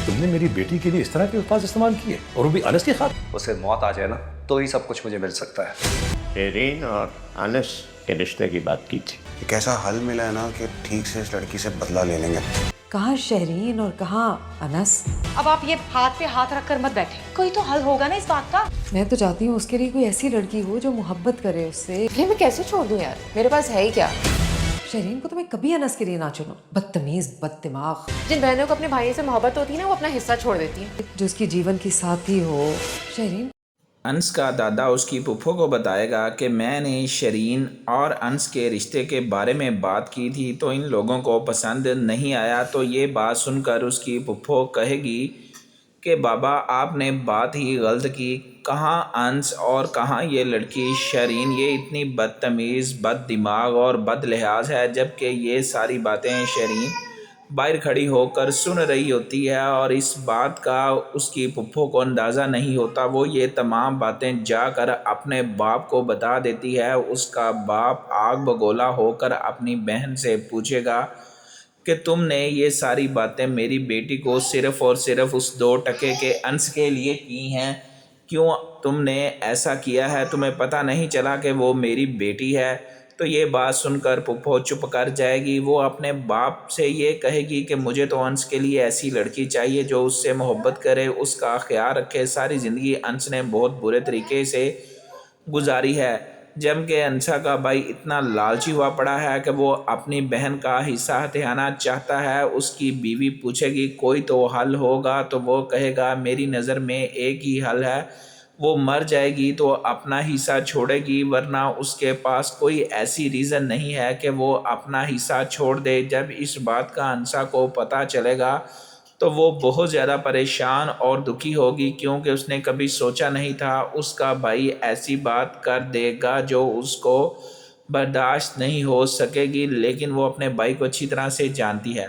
तुमने मेरी बेटी के लिए इस तरह के अल्फाज इस्तेमाल किए और वो भी अनस की खातिर। उसे मौत आ जाए ना तो ही सब कुछ मुझे मिल सकता है। शेरीन और अनस के रिश्ते की बात की थी। एक ऐसा हल मिला है ना कि ठीक से इस लड़की से बदला ले लेंगे। कहाँ शहरीन और कहाँ अनस। अब आप ये हाथ पे हाथ रख कर मत बैठे, कोई तो हल होगा ना इस बात का। मैं तो चाहती हूँ उसके लिए कोई ऐसी लड़की हो जो मोहब्बत करे उससे। ये मैं कैसे छोड़ दूं यार, मेरे पास है ही क्या। शहरीन को तो मैं कभी अनस के लिए ना चुनूं। बदतमीज, बददिमाग, जिन बहनों को अपने भाई से मोहब्बत होती है ना, वो अपना हिस्सा छोड़ देती है। जो उसकी जीवन की साथी हो। शहरीन अंस का दादा उसकी फूफो को बताएगा कि मैंने शरीन और अंस के रिश्ते के बारे में बात की थी तो इन लोगों को पसंद नहीं आया। तो ये बात सुनकर उसकी फूफो कहेगी कि बाबा आपने बात ही गलत की, कहाँ अंस और कहाँ ये लड़की शरीन। ये इतनी बदतमीज़, बद दिमाग और बद लिहाज है, जबकि ये सारी बातें शरीन बाहर खड़ी होकर सुन रही होती है और इस बात का उसकी फुफ्फो को अंदाज़ा नहीं होता। वो ये तमाम बातें जाकर अपने बाप को बता देती है। उसका बाप आग बगोला होकर अपनी बहन से पूछेगा कि तुमने ये सारी बातें मेरी बेटी को सिर्फ़ और सिर्फ उस 2 टके के अंश के लिए की हैं, क्यों तुमने ऐसा किया है? तुम्हें पता नहीं चला कि वो मेरी बेटी है? तो ये बात सुनकर फुफ्फो चुप कर जाएगी। वो अपने बाप से ये कहेगी कि मुझे तो अंश के लिए ऐसी लड़की चाहिए जो उससे मोहब्बत करे, उसका ख्याल रखे। सारी ज़िंदगी अंश ने बहुत बुरे तरीके से गुजारी है, जबकि अंशा का भाई इतना लालची हुआ पड़ा है कि वो अपनी बहन का हिस्सा हथियाना चाहता है। उसकी बीवी पूछेगी कोई तो हल होगा, तो वो कहेगा मेरी नज़र में एक ही हल है, वो मर जाएगी तो अपना हिस्सा छोड़ेगी, वरना उसके पास कोई ऐसी रीज़न नहीं है कि वो अपना हिस्सा छोड़ दे। जब इस बात का अंशा को पता चलेगा तो वो बहुत ज़्यादा परेशान और दुखी होगी, क्योंकि उसने कभी सोचा नहीं था उसका भाई ऐसी बात कर देगा जो उसको बर्दाश्त नहीं हो सकेगी। लेकिन वो अपने भाई को अच्छी तरह से जानती है।